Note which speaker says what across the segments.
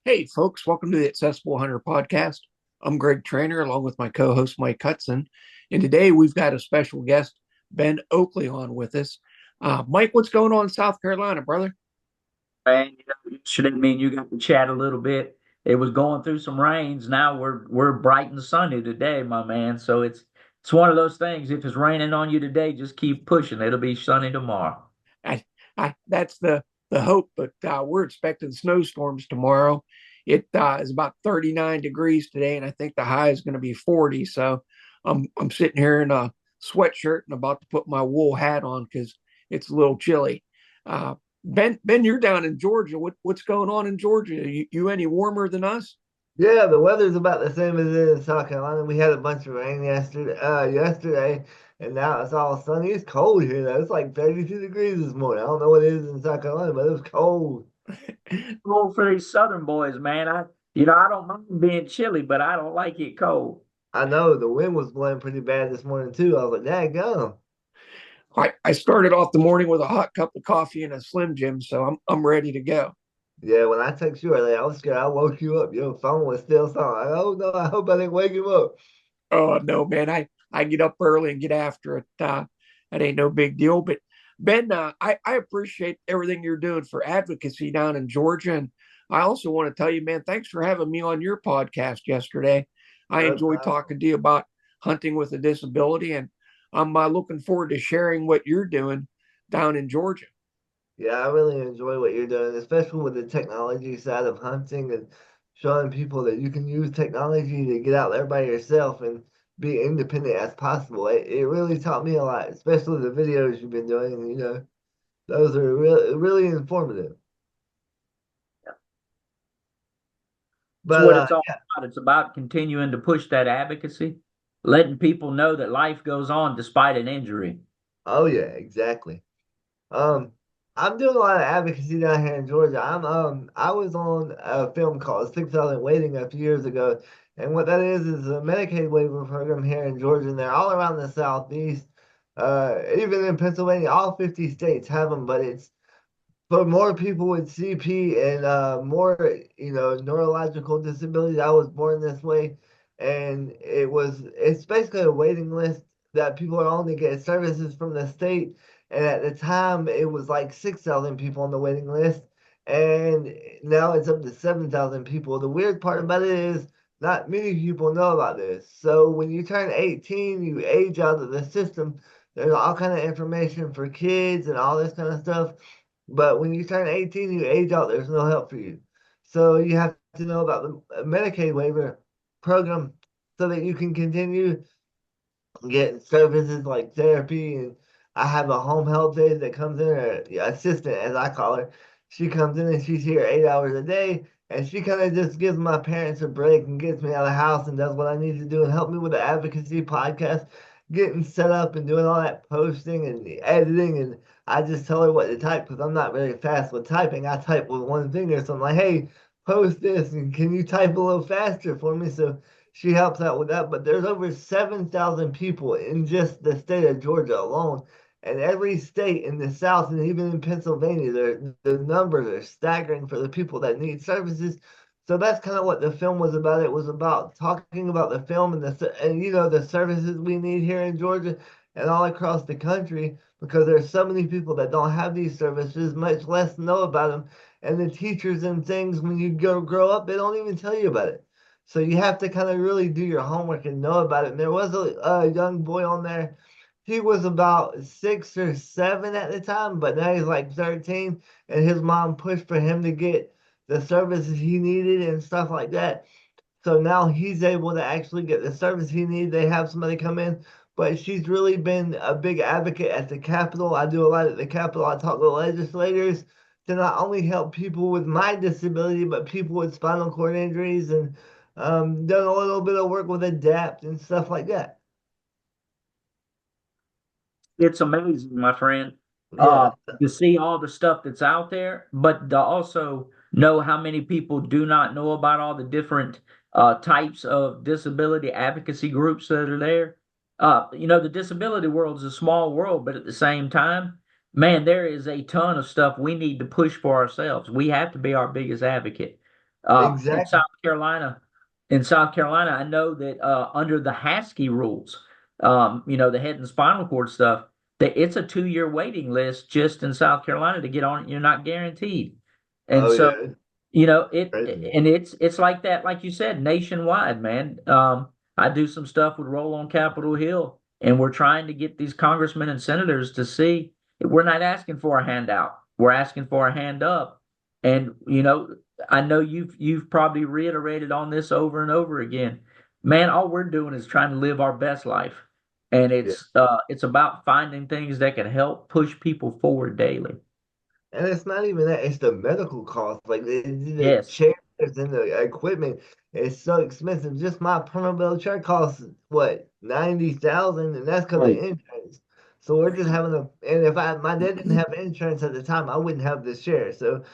Speaker 1: Hey, folks, welcome to the Accessible Hunter podcast. I'm Greg Trainer along with my co host, Mike Hudson. And today we've got a special guest, Ben Oakley, on with us. Mike, what's going on in South Carolina, brother?
Speaker 2: Man, yesterday me and you got to chat a little bit. It was going through some rains. Now we're bright and sunny today, my man. So it's one of those things. If it's raining on you today, just keep pushing. It'll be sunny tomorrow.
Speaker 1: I, that's the hope, but we're expecting snowstorms tomorrow. It is about 39 degrees today, and I think the high is going to be 40. So I'm sitting here in a sweatshirt and about to put my wool hat on because it's a little chilly. Uh, Ben, you're down in Georgia. What's going on in Georgia? You any warmer than us?
Speaker 3: Yeah, the weather's about the same as it is in South Carolina. We had a bunch of rain yesterday, and now it's all sunny. It's cold here though. It's like 32 degrees this morning. I don't know what it is in South Carolina, but it was cold.
Speaker 2: Cold for these southern boys, man. I don't mind being chilly, but I don't like it cold.
Speaker 3: I know the wind was blowing pretty bad this morning too. I was like, "Daggone."
Speaker 1: I started off the morning with a hot cup of coffee and a Slim Jim, so I'm ready to go.
Speaker 3: Yeah, when I text you earlier, I was scared I woke you up. Your phone was still on. Oh no, I hope I didn't wake him up.
Speaker 1: Oh no, man! I get up early and get after it. That ain't no big deal. But Ben, I appreciate everything you're doing for advocacy down in Georgia, and I also want to tell you, man, thanks for having me on your podcast yesterday. I
Speaker 3: No
Speaker 1: enjoyed
Speaker 3: problem.
Speaker 1: talking to you about hunting with a disability, and I'm looking forward to sharing what you're doing down in Georgia.
Speaker 3: Yeah, I really enjoy what you're doing, especially with the technology side of hunting and showing people that you can use technology to get out there by yourself and be independent as possible. It really taught me a lot, especially the videos you've been doing. And, those are really informative.
Speaker 2: It's
Speaker 3: But
Speaker 2: what it's all about. It's about continuing to push that advocacy, letting people know that life goes on despite an injury.
Speaker 3: oh yeah, exactly. Um, I'm doing a lot of advocacy down here in Georgia. I was on a film called 6,000 Waiting a few years ago, and what that is a Medicaid waiver program here in Georgia, and they're all around the Southeast. Even in Pennsylvania, all 50 states have them, but it's for more people with CP and more, neurological disabilities. I was born this way, and it's basically a waiting list that people are on to get services from the state. And at the time, it was like 6,000 people on the waiting list, and now it's up to 7,000 people. The weird part about it is not many people know about this. So when you turn 18, you age out of the system. There's all kind of information for kids and all this kind of stuff, but when you turn 18, you age out, there's no help for you. So you have to know about the Medicaid waiver program so that you can continue getting services like therapy. And I have a home health aide that comes in, or assistant as I call her. She comes in and she's here 8 hours a day. And she kind of just gives my parents a break and gets me out of the house and does what I need to do and help me with the advocacy podcast, getting set up and doing all that posting and the editing. And I just tell her what to type because I'm not very fast with typing. I type with one finger. So I'm like, hey, post this and can you type a little faster for me? So she helps out with that. But there's over 7,000 people in just the state of Georgia alone. And every state in the South and even in Pennsylvania, the numbers are staggering for the people that need services. So that's kind of what the film was about. It was about talking about the film and the services we need here in Georgia and all across the country, because there's so many people that don't have these services, much less know about them. And the teachers and things, when you go grow up, they don't even tell you about it. So you have to kind of really do your homework and know about it. And there was a young boy on there. He was about 6 or 7 at the time, but now he's like 13. And his mom pushed for him to get the services he needed and stuff like that. So now he's able to actually get the service he needs. They have somebody come in, but she's really been a big advocate at the Capitol. I do a lot at the Capitol. I talk to legislators to not only help people with my disability, but people with spinal cord injuries, and done a little bit of work with ADAPT and stuff like that.
Speaker 2: It's amazing, my friend,
Speaker 3: Yeah.
Speaker 2: to see all the stuff that's out there, but to also know how many people do not know about all the different types of disability advocacy groups that are there. The disability world is a small world, but at the same time, man, there is a ton of stuff we need to push for ourselves. We have to be our biggest advocate. In
Speaker 3: Exactly.
Speaker 2: South Carolina, I know that under the Haskell rules, the head and spinal cord stuff, that it's a 2-year waiting list just in South Carolina to get on it. You're not guaranteed. And
Speaker 3: Oh
Speaker 2: so,
Speaker 3: yeah. Crazy.
Speaker 2: it's like that, like you said, nationwide, man. I do some stuff with Roll on Capitol Hill, and we're trying to get these congressmen and senators to see we're not asking for a handout. We're asking for a hand up. And I know you've probably reiterated on this over and over again. Man, all we're doing is trying to live our best life. And
Speaker 3: Yeah.
Speaker 2: it's about finding things that can help push people forward daily.
Speaker 3: And it's not even that, it's the medical cost. Like the
Speaker 2: Yes.
Speaker 3: chairs and the equipment is so expensive. Just my permanent chair costs what, 90,000, and that's because of
Speaker 2: Right.
Speaker 3: insurance. So we're just having and if my dad didn't have insurance at the time, I wouldn't have this chair. So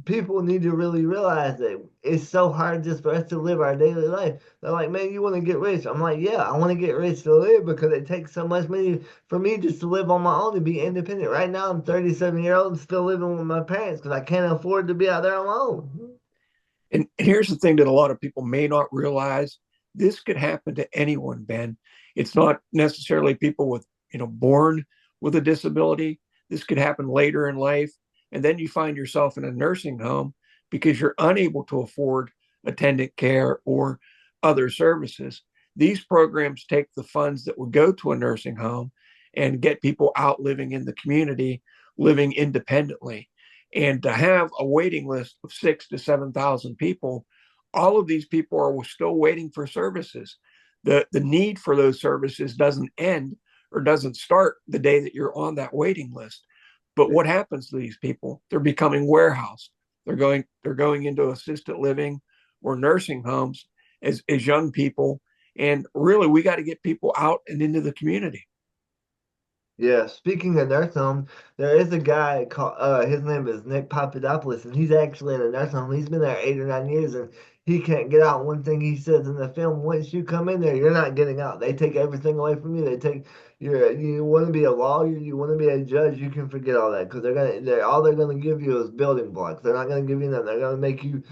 Speaker 3: people need to really realize that it's so hard just for us to live our daily life. They're like, man, you want to get rich? I'm like, yeah, I want to get rich to live because it takes so much money for me just to live on my own and be independent. Right now, I'm 37 years old and still living with my parents because I can't afford to be out there alone.
Speaker 1: And here's the thing that a lot of people may not realize: this could happen to anyone, Ben. It's not necessarily people with, born with a disability. This could happen later in life. And then you find yourself in a nursing home because you're unable to afford attendant care or other services. These programs take the funds that would go to a nursing home and get people out living in the community, living independently. And to have a waiting list of 6 to 7,000 people, all of these people are still waiting for services. The need for those services doesn't end or doesn't start the day that you're on that waiting list. But what happens to these people? They're becoming warehoused. They're going into assisted living or nursing homes as young people. And really, we got to get people out and into the community.
Speaker 3: Yeah, speaking of nursing home, there is a guy called his name is Nick Papadopoulos, and he's actually in a nursing home. He's been there 8 or 9 years, and he can't get out. One thing he says in the film: once you come in there, you're not getting out. They take everything away from you. They take you want to be a lawyer, you want to be a judge, you can forget all that because they're gonna give you is building blocks. They're not gonna give you nothing. They're gonna make you,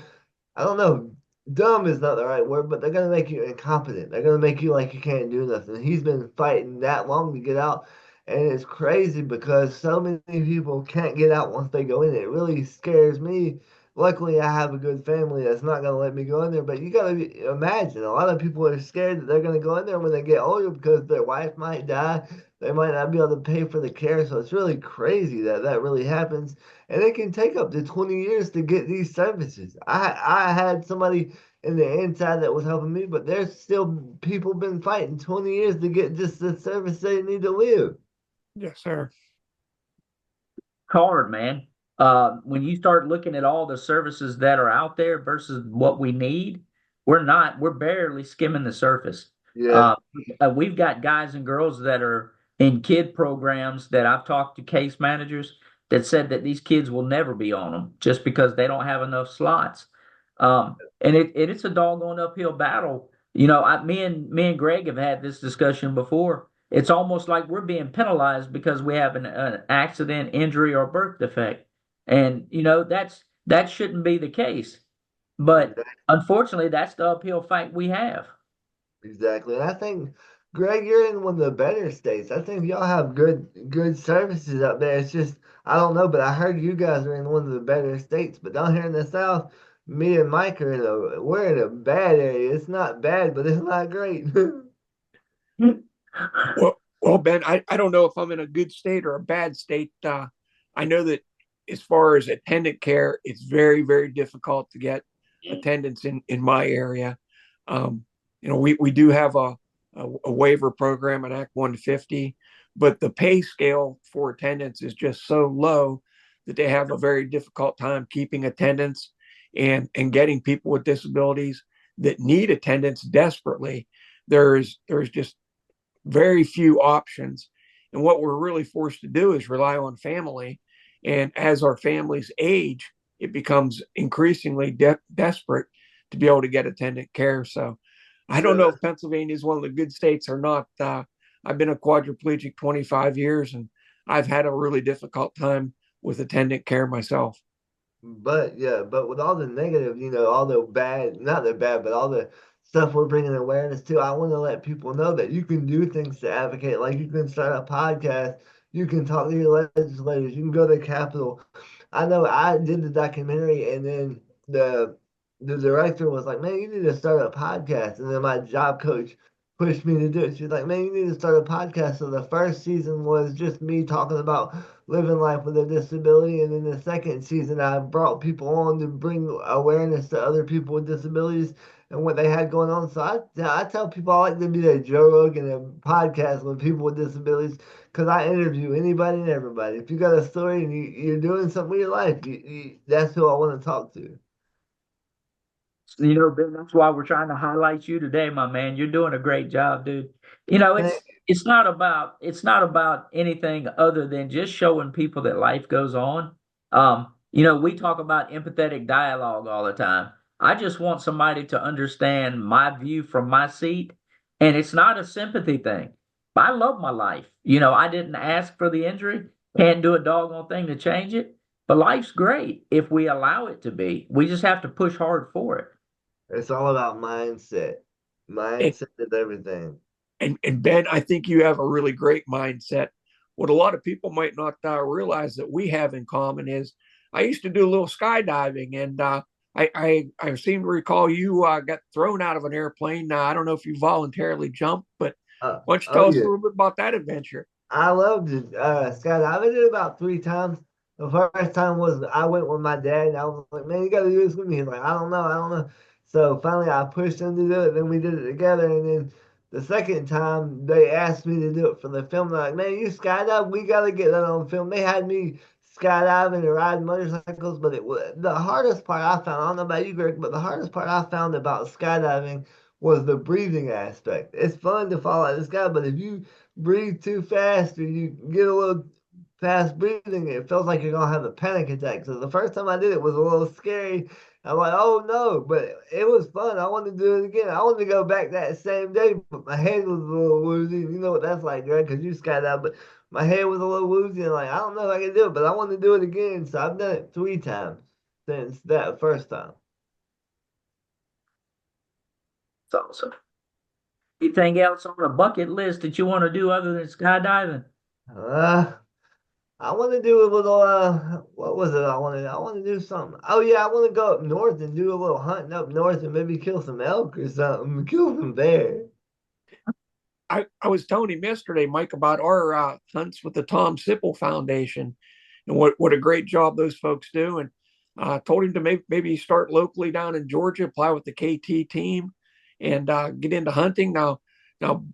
Speaker 3: I don't know, dumb is not the right word, but they're gonna make you incompetent. They're gonna make you like you can't do nothing. He's been fighting that long to get out, and it's crazy because so many people can't get out once they go in. It really scares me. Luckily, I have a good family that's not gonna let me go in there. But you gotta imagine a lot of people are scared that they're gonna go in there when they get older because their wife might die. They might not be able to pay for the care. So it's really crazy that that really happens, and it can take up to 20 years to get these services. I had somebody in the inside that was helping me, but there's still people been fighting 20 years to get just the service they need to live.
Speaker 1: Yes, sir.
Speaker 2: Hard, man. When you start looking at all the services that are out there versus what we need, we're barely skimming the surface.
Speaker 3: Yeah,
Speaker 2: Uh, we've got guys and girls that are in kid programs that I've talked to case managers that said that these kids will never be on them just because they don't have enough slots. And it's a doggone uphill battle. Me and Greg have had this discussion before. It's almost like we're being penalized because we have an accident, injury, or birth defect. And that shouldn't be the case. But
Speaker 3: exactly.
Speaker 2: unfortunately, that's the uphill fight we have.
Speaker 3: Exactly. And I think, Greg, you're in one of the better states. I think y'all have good services up there. It's just I don't know, but I heard you guys are in one of the better states. But down here in the South, me and Mike are we're in a bad area. It's not bad, but it's not great.
Speaker 1: Well, Ben, I don't know if I'm in a good state or a bad state. I know that as far as attendant care, it's very, very difficult to get attendance in my area. We do have a waiver program at Act 150, but the pay scale for attendance is just so low that they have a very difficult time keeping attendance and getting people with disabilities that need attendance desperately. There's just very few options. And what we're really forced to do is rely on family. And as our families age, it becomes increasingly desperate to be able to get attendant care. So I don't know
Speaker 3: Yeah.
Speaker 1: if Pennsylvania is one of the good states or not. I've been a quadriplegic 25 years and I've had a really difficult time with attendant care myself.
Speaker 3: But yeah, but with all the negative, all the bad, not the bad, but all the stuff we're bringing awareness to, I want to let people know that you can do things to advocate. Like you can start a podcast, you can talk to your legislators, you can go to the Capitol. I know I did the documentary, and then the director was like, "Man, you need to start a podcast." And then my job coach pushed me to do it. She's like, "Man, you need to start a podcast." So the first season was just me talking about living life with a disability, and then the second season I brought people on to bring awareness to other people with disabilities and what they had going on. So I tell people I like to be the Joe Rogan and podcast with people with disabilities because I interview anybody and everybody. If you got a story and you're doing something with your life, that's who I want to talk to.
Speaker 2: Ben, that's why we're trying to highlight you today, my man. You're doing a great job, dude.
Speaker 3: Thank
Speaker 2: It's not about anything other than just showing people that life goes on. We talk about empathetic dialogue all the time. I just want somebody to understand my view from my seat, and it's not a sympathy thing. I love my life. I didn't ask for the injury, can't do a doggone thing to change it, but life's great if we allow it to be. We just have to push hard for it.
Speaker 3: It's all about mindset.
Speaker 1: And,
Speaker 3: Mindset is everything.
Speaker 1: and Ben, I think you have a really great mindset. What a lot of people might not realize that we have in common is I used to do a little skydiving, and I seem to recall you got thrown out of an airplane. Now, I don't know if you voluntarily jumped, but why don't you
Speaker 3: Oh
Speaker 1: tell us a
Speaker 3: yeah.
Speaker 1: little bit about that adventure?
Speaker 3: I loved it. Skydive. I did it about 3 times. The first time was I went with my dad, and I was like, "Man, you got to do this with me." He's like, I don't know." So finally, I pushed him to do it. Then we did it together. And then the second time, they asked me to do it for the film. They're like, "Man, you skydive? We got to get that on film." They had me skydiving and riding motorcycles, but it was the hardest part I found. I don't know about you, Greg, but the hardest part I found about skydiving was the breathing aspect. It's fun to fall out of the sky, but if you breathe too fast or you get a little fast breathing, it feels like you're gonna have a panic attack. So the first time I did it was a little scary. I'm like, oh no, but it was fun. I wanted to do it again. I wanted to go back that same day, but my head was a little woozy. You know what that's like, right? Because you skydive, but my head was a little woozy and like, I don't know if I can do it, but I want to do it again. So I've done it 3 times since that first time.
Speaker 2: It's awesome. Anything else on the bucket list that you want to do other than skydiving?
Speaker 3: Uh, I want to do a little, what was it? I want to do something. Oh yeah, I want to go up north and do a little hunting up north and maybe kill some elk or something, kill some bear.
Speaker 1: I was telling him yesterday, Mike, about our hunts with the Tom Sipple Foundation and what a great job those folks do. And told him to maybe start locally down in Georgia, apply with the KT team, and get into hunting. Now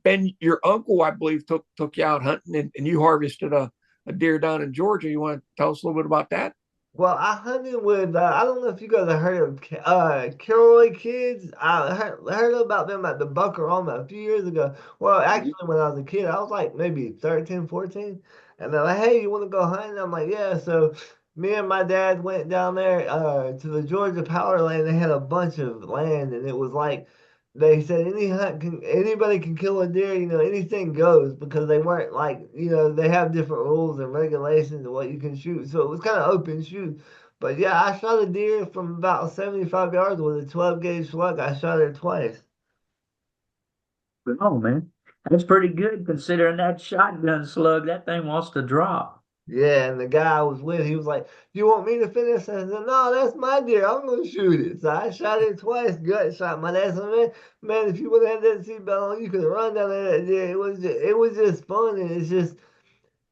Speaker 1: Ben, your uncle, I believe, took you out hunting, and you harvested a deer down in Georgia. You want to tell us a little bit about that?
Speaker 3: Well, I hunted with, I don't know if you guys have heard of Kilroy Kids. I heard about them at the Buckarama a few years ago. Well, actually, when I was a kid, I was like maybe 13, 14. And they're like, "Hey, you want to go hunting?" I'm like, "Yeah." So me and my dad went down there to the Georgia Power Land. They had a bunch of land, and it was like they said anybody can kill a deer, anything goes because they weren't like, they have different rules and regulations of what you can shoot. So it was kind of open shoot. But yeah, I shot a deer from about 75 yards with a 12 gauge slug. I shot her twice.
Speaker 2: Oh man, that's pretty good considering that shotgun slug. That thing wants to drop.
Speaker 3: Yeah, and the guy I was with, he was like, "You want me to finish?" I said, "No, that's my deer. I'm gonna shoot it." So I shot it twice, gut shot. My dad said, "Man, if you would have had that seatbelt on, you could have run down there that deer." It was just fun, and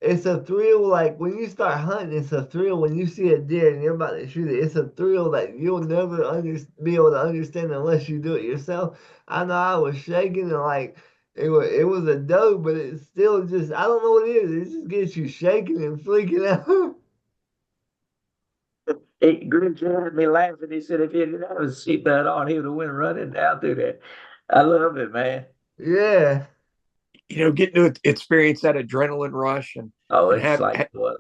Speaker 3: it's a thrill. Like when you start hunting, it's a thrill when you see a deer and you're about to shoot it. It's a thrill that you'll never be able to understand unless you do it yourself. I know I was shaking and like it was a doe, but it's still just I don't know what it is. It just gets you shaking and freaking out.
Speaker 2: Greg had me laughing. He said if he didn't have a seatbelt on, he would have went running down through that. I love it, man.
Speaker 3: Yeah.
Speaker 1: Getting to experience that adrenaline rush
Speaker 2: Oh,
Speaker 1: and
Speaker 2: it's
Speaker 1: have
Speaker 2: like what?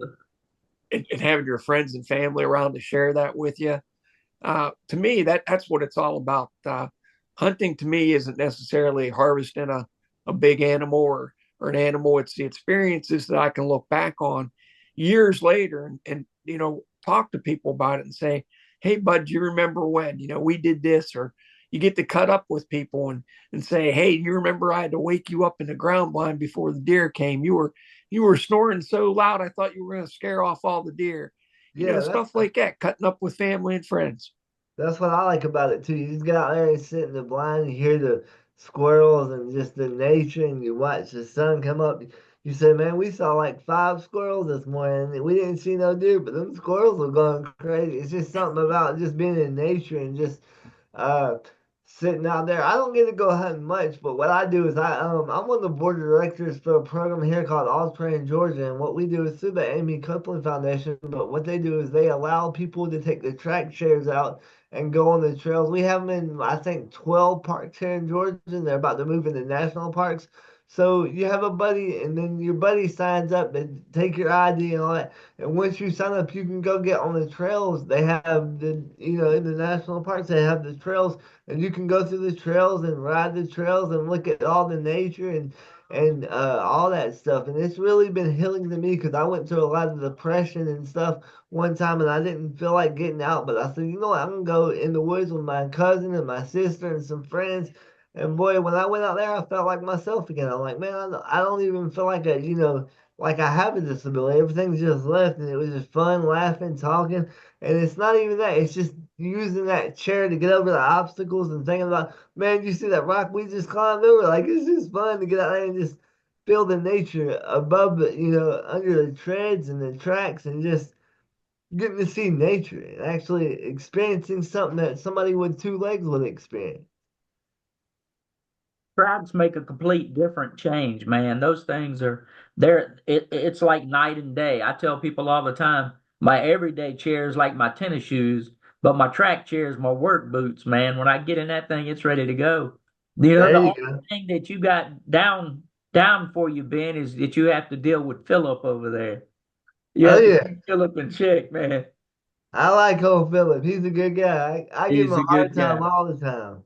Speaker 1: and having your friends and family around to share that with you. To me, that's what it's all about. Hunting to me isn't necessarily harvesting a big animal or an animal. It's the experiences that I can look back on. years later and talk to people about it and say, hey, bud, do you remember when, we did this? Or you get to cut up with people and say, hey, you remember I had to wake you up in the ground blind before the deer came? You were snoring so loud, I thought you were going to scare off all the deer.
Speaker 3: Yeah,
Speaker 1: Stuff like that, cutting up with family and friends.
Speaker 3: that's what I like about it too. You just get out there and sit in the blind, you hear the squirrels and just the nature, and you watch the sun come up. You say, man, we saw like 5 squirrels this morning. We didn't see no deer, but them squirrels were going crazy. It's just something about just being in nature and just uh sitting out there. I don't get to go hunting much, but what I do is I'm one of the board of directors for a program here called Osprey in Georgia, and what we do is through the Amy Copeland Foundation. But what they do is they allow people to take the track chairs out and go on the trails. We have them in, I think, 12 parks here in Georgia, and they're about to move into national parks. So you have a buddy, and then your buddy signs up and take your ID and all that. And once you sign up, you can go get on the trails. They have in the national parks, they have the trails, and you can go through the trails and ride the trails and look at all the nature and all that stuff. And it's really been healing to me because I went through a lot of depression and stuff one time, and I didn't feel like getting out. But I said, you know what? I'm gonna go in the woods with my cousin and my sister and some friends. And boy, when I went out there, I felt like myself again. I'm like, man, I don't even feel like like I have a disability. Everything's just left, and it was just fun, laughing, talking. And it's not even that. It's just using that chair to get over the obstacles and thinking about, man, you see that rock we just climbed over? Like, it's just fun to get out there and just feel the nature above under the treads and the tracks, and just getting to see nature and actually experiencing something that somebody with 2 legs would experience.
Speaker 2: Tracks make a complete different change, man. Those things are there. It's like night and day. I tell people all the time, my everyday chair is like my tennis shoes, but my track chair is my work boots, man. When I get in that thing, it's ready to go.
Speaker 3: There
Speaker 2: The
Speaker 3: you
Speaker 2: only
Speaker 3: go.
Speaker 2: thing that you got down for you, Ben, is that you have to deal with Philip over there. You
Speaker 3: Oh
Speaker 2: have to
Speaker 3: yeah,
Speaker 2: keep Philip in check, man.
Speaker 3: I like old Philip. He's a good guy. I give him
Speaker 2: He's
Speaker 3: a
Speaker 2: a
Speaker 3: hard
Speaker 2: good
Speaker 3: time
Speaker 2: guy.
Speaker 3: all the time.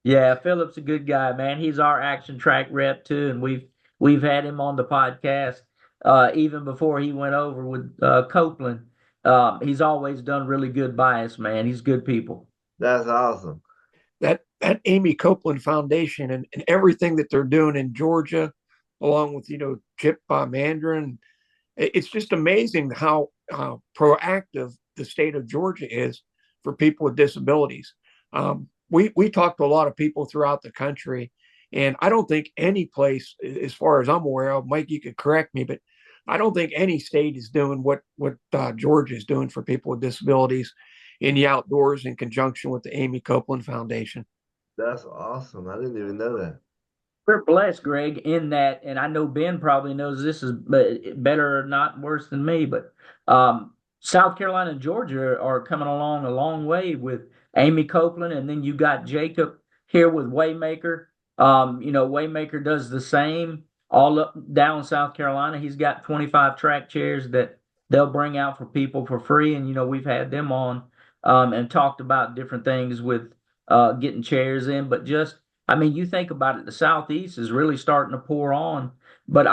Speaker 2: Yeah, Philip's a good guy, man. He's our action track rep too, and we've had him on the podcast even before he went over with Copeland. He's always done really good by us, man. He's good people.
Speaker 3: That's awesome.
Speaker 1: That Amy Copeland Foundation and everything that they're doing in Georgia, along with Chip Mandarin, it's just amazing how proactive the state of Georgia is for people with disabilities. We talk to a lot of people throughout the country, and I don't think any place, as far as I'm aware of, Mike, you could correct me, but I don't think any state is doing what Georgia is doing for people with disabilities in the outdoors in conjunction with the Amy Copeland Foundation.
Speaker 3: That's awesome. I didn't even know that.
Speaker 2: We're blessed, Greg, in that, and I know Ben probably knows this is better or not worse than me, but South Carolina and Georgia are coming along a long way with Amy Copeland, and then you got Jacob here with Waymaker. Waymaker does the same all up down South Carolina. He's got 25 track chairs that they'll bring out for people for free, and we've had them on and talked about different things with getting chairs in, but just I mean, you think about it, the Southeast is really starting to pour on. But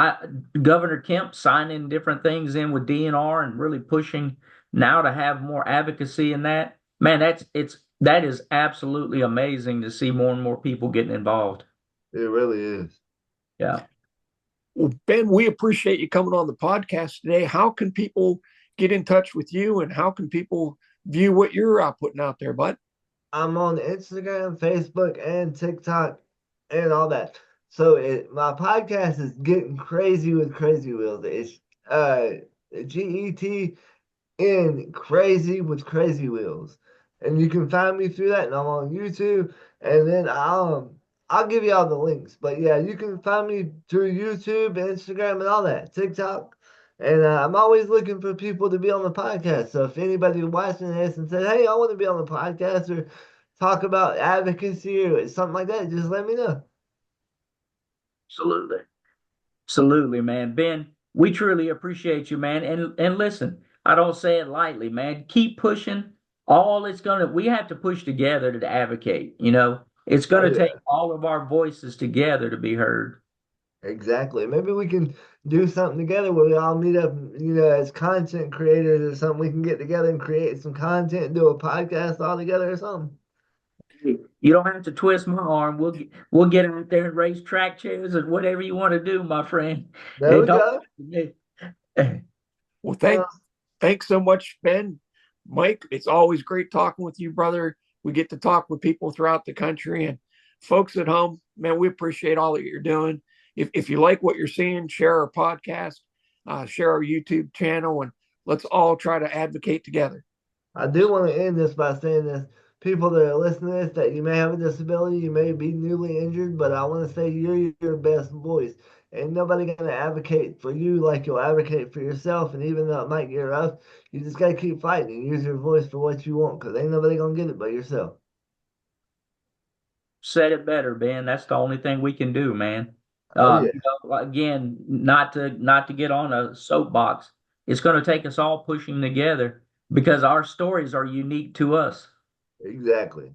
Speaker 2: Governor Kemp signing different things in with DNR and really pushing now to have more advocacy in that. Man, that is absolutely amazing to see more and more people getting involved.
Speaker 3: It really is.
Speaker 2: Yeah.
Speaker 1: Well, Ben, we appreciate you coming on the podcast today. How can people get in touch with you, and how can people view what you're putting out there, bud?
Speaker 3: I'm on Instagram, Facebook, and TikTok, and all that. So my podcast is getting crazy with Crazy Wheels. It's GET Crazy with Crazy Wheels. And you can find me through that, and I'm on YouTube. And then I'll give you all the links. But yeah, you can find me through YouTube, Instagram, and all that, TikTok. And I'm always looking for people to be on the podcast. So if anybody watching this and said, "Hey, I want to be on the podcast," or talk about advocacy or something like that, just let me know.
Speaker 2: Absolutely. Absolutely, man. Ben, we truly appreciate you, man. And listen, I don't say it lightly, man. Keep pushing. We have to push together to advocate. It's
Speaker 3: Oh
Speaker 2: gonna take
Speaker 3: yeah.
Speaker 2: all of our voices together to be heard.
Speaker 3: Exactly. Maybe we can do something together where we all meet up, as content creators or something. We can get together and create some content, do a podcast all together or something.
Speaker 2: You don't have to twist my arm. We'll get out there and race track chairs and whatever you want to do, my friend.
Speaker 3: There
Speaker 2: It
Speaker 3: we
Speaker 2: don't
Speaker 3: go.
Speaker 1: Well,
Speaker 3: Well,
Speaker 1: thanks so much, Ben. Mike, it's always great talking with you, brother. We get to talk with people throughout the country and folks at home. Man, we appreciate all that you're doing. If you like what you're seeing, share our podcast, share our YouTube channel, and let's all try to advocate together.
Speaker 3: I do want to end this by saying this. People that are listening to this, that you may have a disability, you may be newly injured, but I want to say you're your best voice. Ain't nobody going to advocate for you like you'll advocate for yourself. And even though it might get rough, you just got to keep fighting and use your voice for what you want because ain't nobody going to get it but yourself.
Speaker 2: Said it better, Ben. That's the only thing we can do, man.
Speaker 3: Oh, yeah,
Speaker 2: Again, not to get on a soapbox. It's going to take us all pushing together because our stories are unique to us.
Speaker 3: exactly.